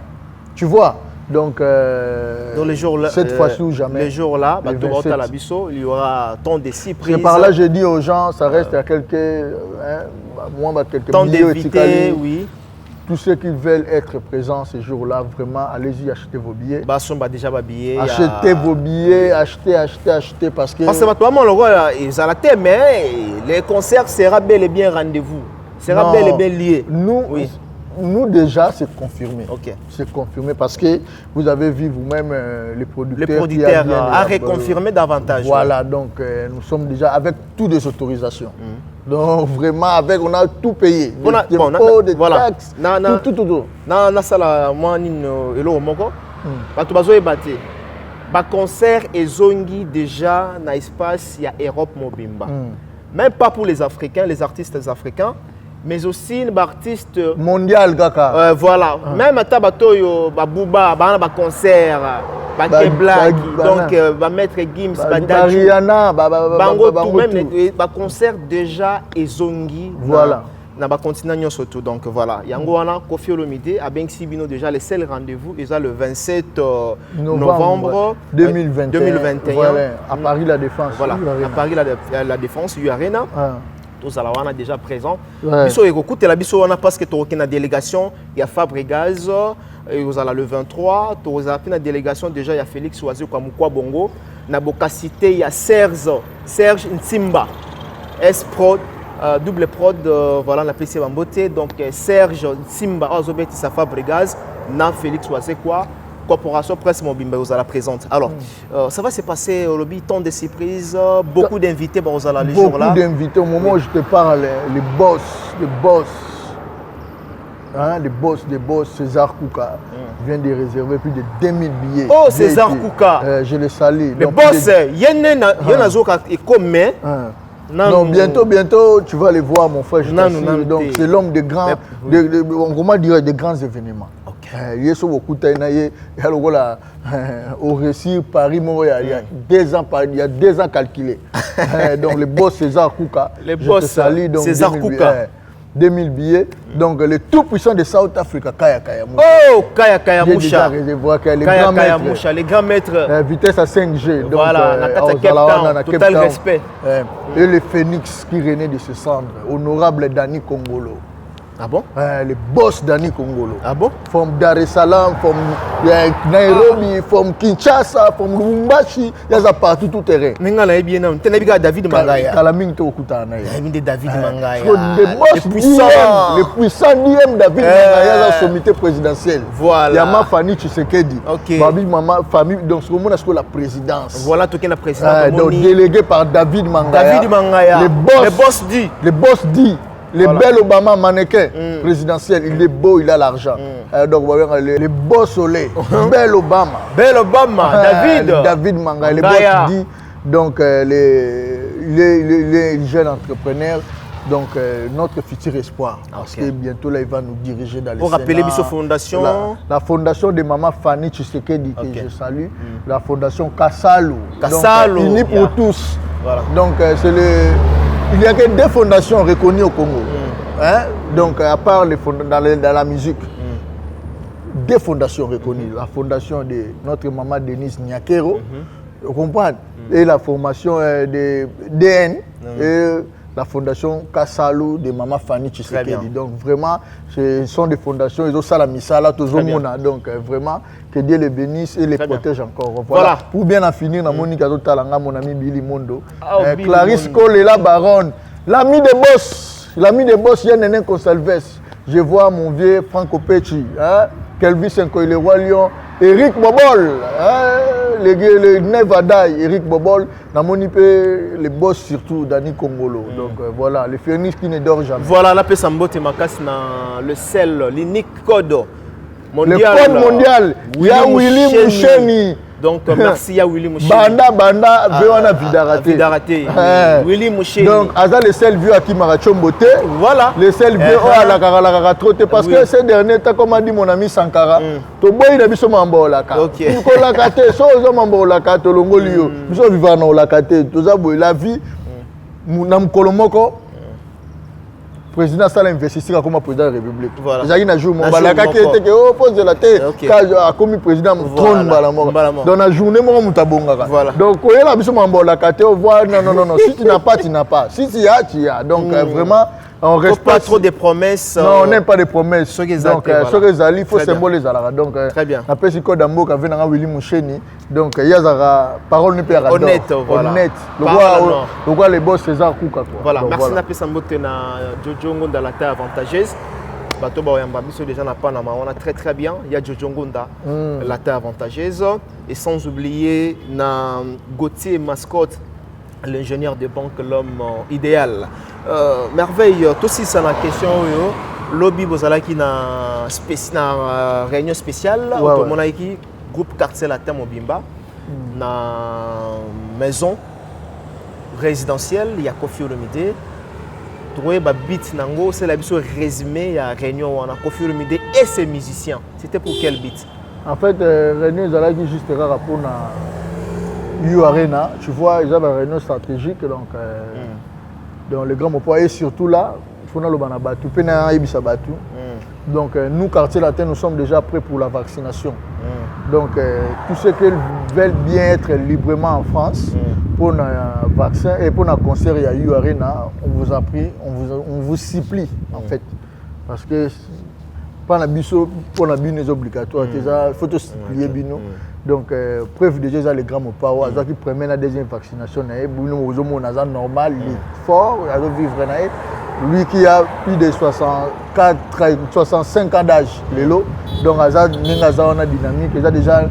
Tu vois. Donc le jour là, cette fois-ci ou jamais. Le jour là, il y aura tant de surprises. C'est par là je dis aux gens, ça reste à quelques tant d'invités, oui. Tous ceux qui veulent être présents ce jour-là, vraiment, allez-y, achetez vos billets. Déjà billets. Achetez vos billets, achetez parce que. Parce que toi, ils ont la thème, mais les concerts sera bel et bien rendez-vous. Sera bel et bien lié. Nous déjà, c'est confirmé. Okay. C'est confirmé parce que vous avez vu vous-même les producteurs. Les producteurs à reconfirmer davantage. Voilà, donc nous sommes déjà avec toutes les autorisations. Donc vraiment, on a tout payé. Des impôts, des taxes, tout. Na sala moi elo moko. Bato bazoye baté. Ba concert ezongi déjà na espace ya Europe mobimba. Même pas pour les Africains, les artistes africains. Mais aussi les artistes mondial kaka. Voilà, même à Tabatoyo, Babouba, ba concert, ba Black, donc ba Maître Gims, ba Rihanna, Bango tout même ba concert déjà ezongi. Voilà. Na ba continent surtout donc voilà. Yango wana Kofi Olomide a Benksi Bino déjà les seuls rendez-vous et ça le 27 novembre 2021. Voilà, à Paris la Défense. Voilà, à Paris la Défense, U Arena. Tous à la déjà présent. Biso écoute la biso wana parce que tu as une délégation, il y a Fabregas, et vous allez le 23, tu as une délégation déjà il y a Félix Oazio Kamukwa Bongo, na Bokacité il y a Serge Ntimba, S-Prod, double prod, voilà la PC Bambote, donc Serge Ntimba, Ozobeti sa Fabregas, na Félix Oazio quoi, corporation presse mobimba aux la présente. Alors, ça va se passer au lobby, tant de surprises, beaucoup d'invités aux la les jours là. Beaucoup d'invités. Au moment où je te parle, les boss, César Kouka vient de réserver plus de 2000 billets. Oh, César Kouka. Je le salue. Les boss, il y en a et comme non, bientôt, tu vas les voir, mon frère. Donc, c'est l'homme de grands, comment dire, de grands événements. Il y a beaucoup au récit Paris, il y a 2 ans calculés. Donc, les boss César Kouka. Les boss César Kouka. 2000 billets. Donc, le tout puissant de South Africa, Kaya Moucha. Oh, Kaya Moucha. Les grands maîtres. Vitesse à 5G. Donc, voilà, total respect. Et le phénix qui renaît de ce centre, honorable Dani Kongolo. Ah bon? Le boss Dani Kongolo. Ah bon? From Dar es Salaam, from Nairobi, from Kinshasa, from Lubumbashi, il y a partout tout terrain. Mais on a bien tu as David Mangaya. Kalaming to okutana. David Mangaya. Le puissant DM David Mangaya la sommité présidentielle. Voilà. Yama Fani Tshisekedi. OK. Babi maman famille donc ce moment est la présidence. Voilà tout la présidence. Donc délégué par David Mangaya. David Mangaya. Le boss dit. Le bel Obama mannequin présidentiel, il est beau, il a l'argent. Donc, le beau soleil, bel Obama. David Mangaya, le boss dit. Donc, les jeunes entrepreneurs, donc notre futur espoir. Parce que bientôt, là, il va nous diriger dans les Pour rappeler Bisso Fondation. La fondation de Maman Fanny Tshisekedi, que je salue. La fondation Kassalu. Kassalu. Unis pour tous. Voilà. Donc, c'est le... Il n'y a que 2 fondations reconnues au Congo. Donc, à part dans la musique, 2 fondations reconnues. La fondation de notre maman Denise Nyakero, vous comprenez, et la formation de DN, et la fondation Kassalu de maman Fanny Tshisekedi. Donc, vraiment, ce sont des fondations, ils ont ça la misala, toujours mona. Donc, vraiment, que Dieu les bénisse et les protège encore. Voilà. Pour bien en finir, mon ami Billy Mondo, Clarisse Kolela Baronne, l'ami des boss, il y a Néné Consalves. Je vois mon vieux Franco Pecci, Kelvis Senko, le Roi Lion, Eric Bobol, le Nevadaï, Eric Bobol, les boss surtout, Dani Kongolo. Donc voilà, le phénix qui ne dort jamais. Voilà, la paix Sambote Makas, le sel, l'unique code mondial. Le code mondial, il y a Willy Moucheni. Donc merci ya Willy Moucheni. Banda, Véwana Vidaraté. Willy Moucheni. Donc, Aza le seul vieux à qui m'a Chombote. Voilà. Le seul vieux à la Kara Troté. Parce que ces derniers temps, comme a dit mon ami Sankara, to boy n'a biso mambo la Kara. Ok. Tout la Kate, so mambo la Kate, Longolio. Biso vivant la Kate, tout ça, la vie, Nam Kolomoko. Président Salah investit comme président de la République. Voilà. J'ai un jour, mon balaka qui était que oh pose la tête, quand comme président trône balamoko. Dans la journée, moi mon tabonga. Donc quand il a besoin mon balaka, on voit non. Si tu n'as pas, tu n'as pas. Si tu as, tu as. Donc vraiment. On reste pas trop de promesses. Non, on n'aime pas de promesses. Donc, il faut symboliser. Donc, très bien. Après, c'est quoi d'amour quand vient Willy Moucheni. Donc, il y a parole ne peut pas honnête. Voilà. Honnête. Le roi, les boss, César Kouka. Voilà. Merci Napé Sambote na Jojo Ngonda la terre avantageuse. Bato Baoyamba, biso déjà na Panama. On a très bien. Il y a Jojo Ngonda, la terre avantageuse. Et sans oublier na Gauthier Mascotte, l'ingénieur de banque, l'homme idéal. Merveille, tout aussi c'est la question lobby bozalaki na réunion spéciale automonaiki groupe quartier latin Mobimba na maison résidentielle il y a Kofi Olomide trouvé ba beat nango c'est la biso résumé ya réunion on a Kofi Olomide et ses musiciens. C'était pour quel beat? En fait réunion zalaki juste pour na U Arena, tu vois, ils ont une réunion stratégique donc dans le grand poids et surtout là, il faut le batu. Donc nous, quartier latin, nous sommes déjà prêts pour la vaccination. Donc tous ceux qui veulent bien être librement en France pour un vaccin et pour un concert à U Arena, on vous a pris, on vous supplie en fait. Parce que pour la bine obligatoire, il faut te supplier bino. Donc, preuve déjà les grands poids, qui prennent la deuxième vaccination, normal, fort, vivre. lui qui a plus de 65 ans d'âge, Lélo. Donc, il a une dynamique, il a déjà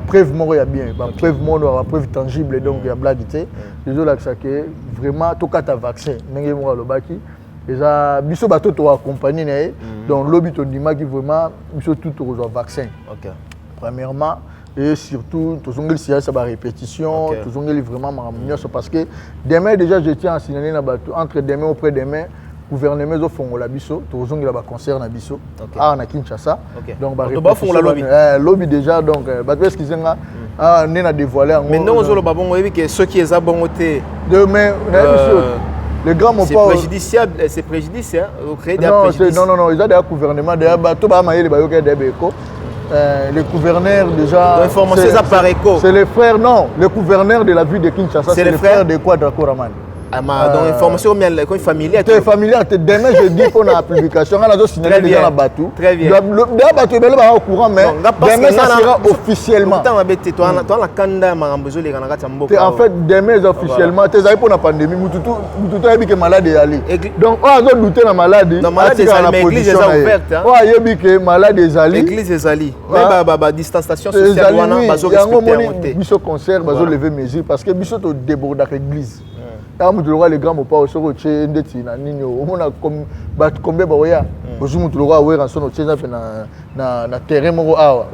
preuve mort bien, preuve mort, preuve tangible, donc il y a blague. Désolé que vraiment tout cas vaccin, n'engagez moi le baki. Déjà biso bateau to accompagner donc lobby to ndima qui vraiment biso tout rejoint vaccin. OK. Premièrement et surtout tous on ça va répétition, tous on vraiment parce que demain déjà je tiens à signaler na bateau entre demain auprès demain gouvernement zo fongo la biso tous on ba concert na biso na Kinshasa. Donc ba lobby déjà donc bateau est-ce qu'ils ont né na dévoiler en mais non zo babongo yebi que ceux qui est bongoté demain le grand mot pas préjudiciable, c'est préjudiciable au créer des préjudices. Non, ils ont des gouvernements des bateaux ba maïli ba yoké des beko. Les gouverneurs déjà c'est les frères non, les gouverneurs de la ville de Kinshasa c'est les frères de Kwadrako Raman. Donc information familiale. C'est familial. Demain je dis pour la publication, on a signalé déjà la bateau. Très bien. Le bateau est là au courant mais demain ça sera officiellement. En fait demain officiellement, tu sais pour la pandémie, tout a dit que malade est allé. Donc on a douté la maladie. La maladie est allée, l'église est ouverte. On a dit que malade est allé. L'église est allée. Mais distanciation sociale on a bazo respecter. Biso concert, bazo lever mesures parce que biso to déborde avec l'église. Les grands mots pas au sur chez Ndetina Nino on a comme bat combien boya aujourd'hui tout le roi ouais en son chez na terrain mo awa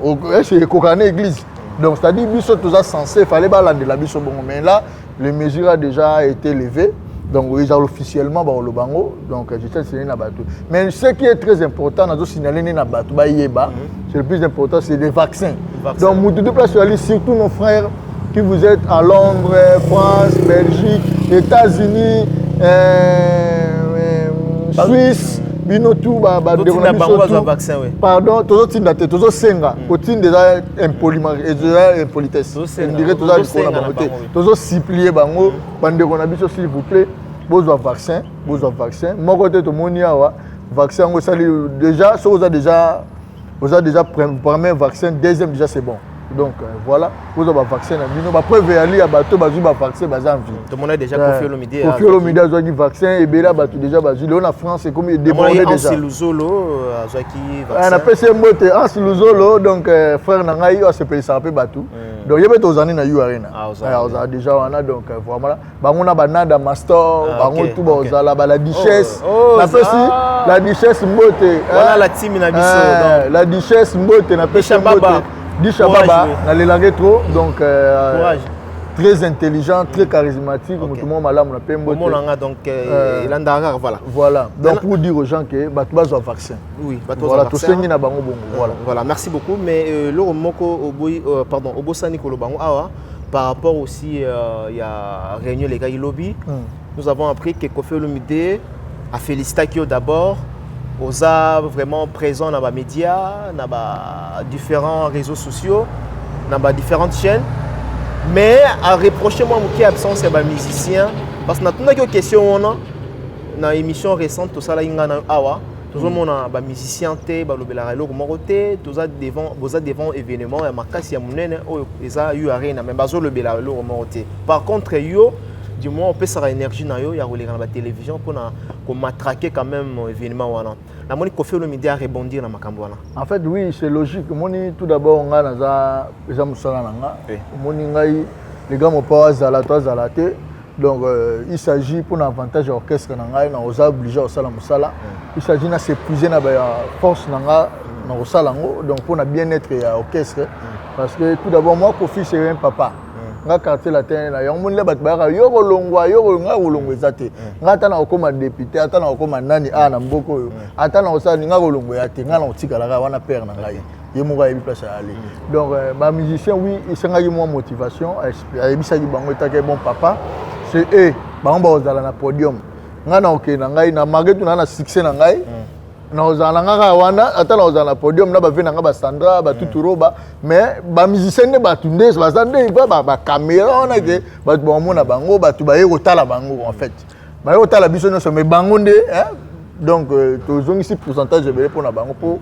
c'est cocané église donc c'est à dire biso tout ça censé fallait balande la biso bon mais là les mesures a déjà été levées donc ils ont officiellement le bango donc je sais signaler na bateau mais ce qui est très important na signaler na bateau ba yeba c'est le plus important c'est les vaccins donc nous de place surtout nos frères qui vous êtes à Londres, France, Belgique, États-Unis, Suisse, binotou pardon, tous tindate, tous senga, côté déjà impolitesse. On dirait tous tous supplier bango, bandeko na biso s'il vous plaît, besoin vaccin. Mon côté to monia wa vaccin on sali déjà, ça vous a déjà premier vaccin, deuxième déjà c'est bon. Donc voilà, vous avez un vaccin, vous pouvez aller à bateau, vous avez un vaccin, vous avez envie. Tout le monde a déjà confié le midi. Confié le midi, vous avez un vaccin, et bien là, déjà, en France, c'est comme il est débordé déjà. On appelle ça un siluzolo, donc frère Nangaï, on s'appelle ça un peu bateau. Donc il y a des années dans l'Arena. Déjà, on a donc voilà. On a banana, master, la duchesse. La duchesse Mbote. Voilà la team Nabiso. La duchesse Mbote, on appelle ça Mbote. Dishababa, les langues trop, donc très intelligent, très charismatique, comme tout le monde malade, on appelle Mbote. Donc voilà. Voilà. Donc pour dire aux gens que tu as un vaccin. Oui, voilà, tout ça est na bango bongo. Voilà, merci beaucoup. Mais le moko pardon, Obosani Kolobango awa par rapport aussi il y a réunion les gars lobby. Nous avons appris que Kofi Olomide a félicité Kyo d'abord. Oza vraiment présent dans les médias, dans les différents réseaux sociaux, dans les différentes chaînes. Mais à reprocher moi qui est absent c'est les musiciens parce que nous avons une question dans l'émission récente tout ça là ingana awa tout le monde a des musiciens té ba lobela relo moroté tout ça devant événement ya makasi ya munene o eza eu arena mais bazo lobela relo moroté. Par contre yo du moins on peut ça énergie na yo ya regarder la télévision pour matraquer quand même événement wana. La moni Kofi Olomide a rebondir na makambo wana. En fait oui, c'est logique. Moni tout d'abord on a naza eza musala nanga. Moni ngai les gars mo pas zalaté. Donc il s'agit pour l'avantage orchestre nanga na oza obligé au sala musala. Il s'agit na s'épuiser na force nanga na osala ngo donc pour na bien-être ya orchestre parce que tout d'abord moi Kofi c'est un papa. Nga quartier latin la yon monde bat ba yo kolongwa ezate nga tana okoma député atana okoma nani na mboko yo atana osala nga kolongwa ya te nga na otikala ka wana père na ngai ye moka yebi place aller donc ba musicien oui isengaki moi motivation ayebisaki bango etake bon papa c'est eux bango bazala na podium nga na okena ngai na magetu na succès na ngai na ozala nga wana atala ozala na podium na ba vena nga ba Sandra ba Tuturoba mais ba musicien ne ba tunde ba Sandra ba caméra on a que ba bomona bango ba tu ba yeko tala bango en fait ba yeko tala biso no mais bango nde donc tozongi si pourcentage de pour na bango pour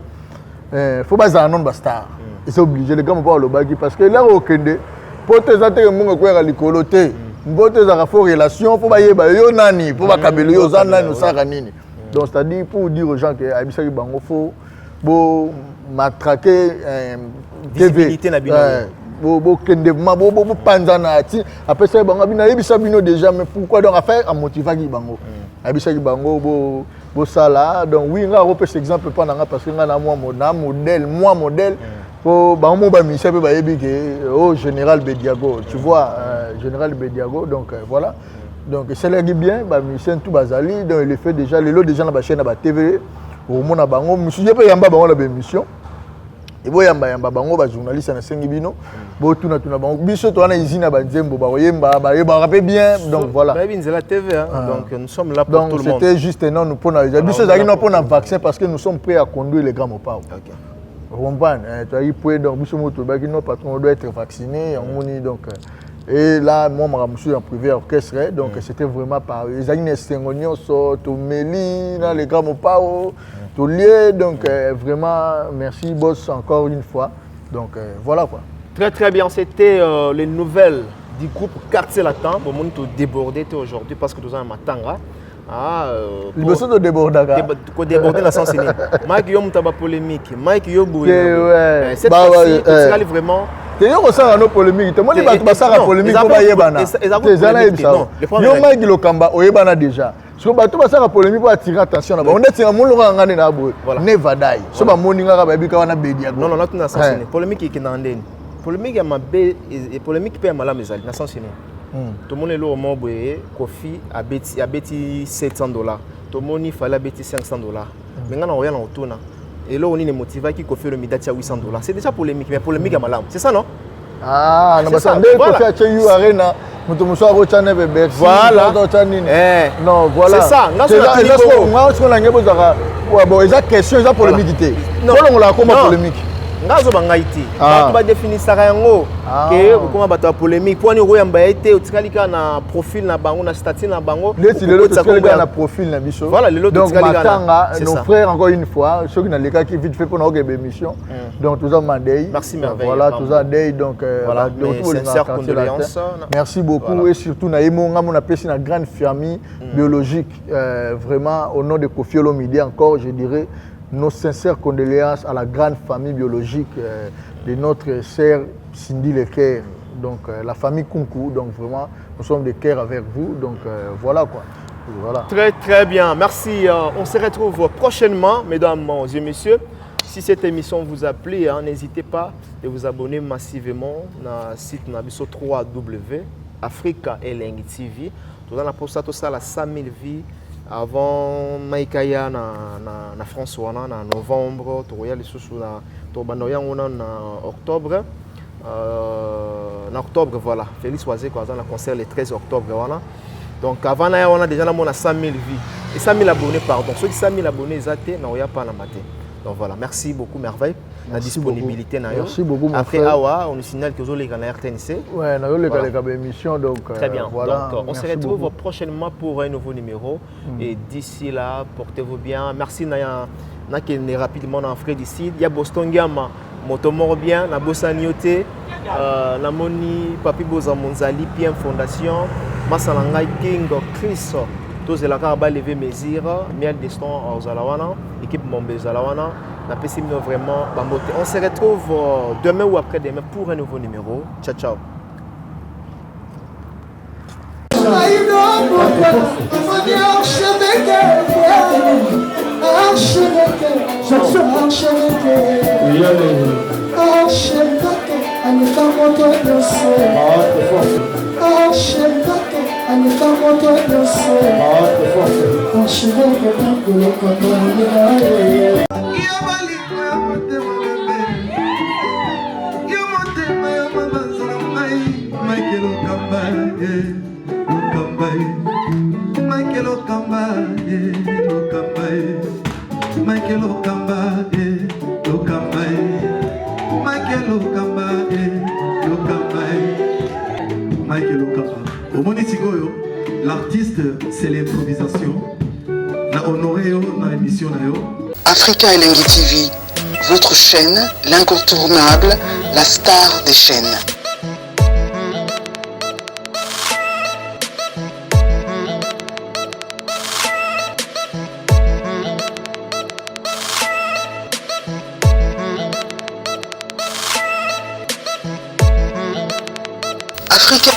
faut ba za non ba star c'est obligé les gars mo pas le bagi parce que là au kende pour te zate munga ko ya likolo te mbote za faux relation faut bayeba yo nani pour bakabelo yo za nani osaka nini. Donc c'est-à-dire pour dire aux gens que abisaki bango faut bo matraquer visibilité na bino. Bo kendement bo panzana ti après ça bango bina yebisa bino déjà mais pourquoi donc affaire a motivaki bango. Abisaki bango bo sala donc oui nga repère cet exemple pas nanga parce que nga na moi modèle pour bango ba mi sape ba yebi que oh général Bediago tu vois général Bediago donc voilà. Donc c'est là bien ba mission tout bazali donc il fait déjà les lots déjà na ba chaîne na ba TV au mona bango monsieur pe yamba bango la ba mission et bo yamba bango ba journaliste na sengi bino bo tuna bango biso to na usine ba nzembo ba yemba ba rappelle bien donc voilà ba binzela TV hein. Donc nous sommes là pour donc, tout le monde. C'était juste non nous pour biso zaki non pour un vaccin parce que nous sommes prêts à conduire les grands mopas. OK. Vous comprenez tu as eu pour donc biso moto ba non patron doit être vacciné on moni donc et là moi je suis en privé orchestre donc c'était vraiment par les amis sengonion so to meli dans les grands mopas tout lié donc vraiment merci boss encore une fois donc voilà quoi. Très bien, c'était les nouvelles du groupe Quartier Latin. Bon, on est débordé aujourd'hui parce que nous avons un matanga. Il me semble déborder. Déborder dans le sens unique. Mike Yom Taba polémique. Mike Yobou. Cette fois-ci, c'est vraiment. Tu es aussi dans nos polémiques. Moi, je ne vais pas passer à la polémique pour Bayebana. Non, Mike Lokamba, Oyebana déjà. Si on va passer à la polémique pour attirer l'attention, on est sur le monde qui est never die. Si on va monter à la Bediago. Non, là, tu n'as pas sens. Polémique qui est dans le polémique est ma belle et polémique peut mal mais na sens unique. Tout le monde est là au moment où Kofi a bêti $700. Tout le monde il fallait bêti $500. Maintenant on regarde en retour et là on est motivé qui Kofi le midati à $800. C'est déjà polémique mais polémique est mal. C'est ça non? Ah, on va s'entendre Kofi a chez Arena. Voilà. Non, voilà. C'est ça. C'est question, c'est polémique. Non, on l'a comment polémique. Ngazo bangaiti ba to ba définir ça yango que comment ba ta polémique pour ni royamba été otikalika na profil na bango na statut na bango les le otikalika na profil na biso voilà le lot otikalika nos frères encore une fois ceux qui na leka qui vite fait pour notre émission donc tous en mandé merci merveille voilà tous en day donc voilà merci beaucoup et surtout na emonga mon appelé na grande famille biologique vraiment au nom de Kofi Olomide encore je dirais nos sincères condoléances à la grande famille biologique de notre sœur Cindy Leker, donc la famille Kunku, donc vraiment nous sommes de cœur avec vous, donc voilà quoi. Voilà. Très bien, merci. On se retrouve prochainement, mesdames et messieurs. Si cette émission vous a plu, n'hésitez pas de vous abonner massivement à site 3W Africa Elengi TV. Tout dans la poste ça la 5000 vies. Avant Maïkaya na France wana na novembre toya lisusu na to banoya ngona na octobre voilà Félix Oisé quoi dans le concert le 13 octobre voilà donc avant na on a déjà na mona 100 000 vies et 100 000 abonnés pardon ceux qui 100 000 abonnés zaté na oya pas na maté donc voilà merci beaucoup merveille la disponibilité na yo merci beaucoup mon après frère. awa on nous signale que vous les na RTNC ouais na yo les émission donc très bien voilà. Donc on se retrouve beaucoup. Prochainement pour un nouveau numéro et d'ici là portez-vous bien merci na qui rapidement en frais d'ici il y a Boston Gama motomor bien na bosanioté na moni papi boza monzali bien fondation masalangai king Chris tous la caraba lever mesure miel destin aux alawana équipe Mombe Zalawana na pessimino vraiment bambote on se retrouve demain ou après-demain pour un nouveau numéro ciao ciao. L'artiste, c'est l'improvisation. Na honoré dans l'émission. Africa Elengi TV, votre chaîne, l'incontournable, la star des chaînes.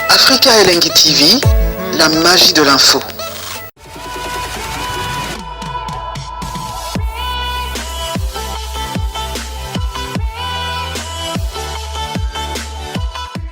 Africa Elengi TV, la magie de l'info.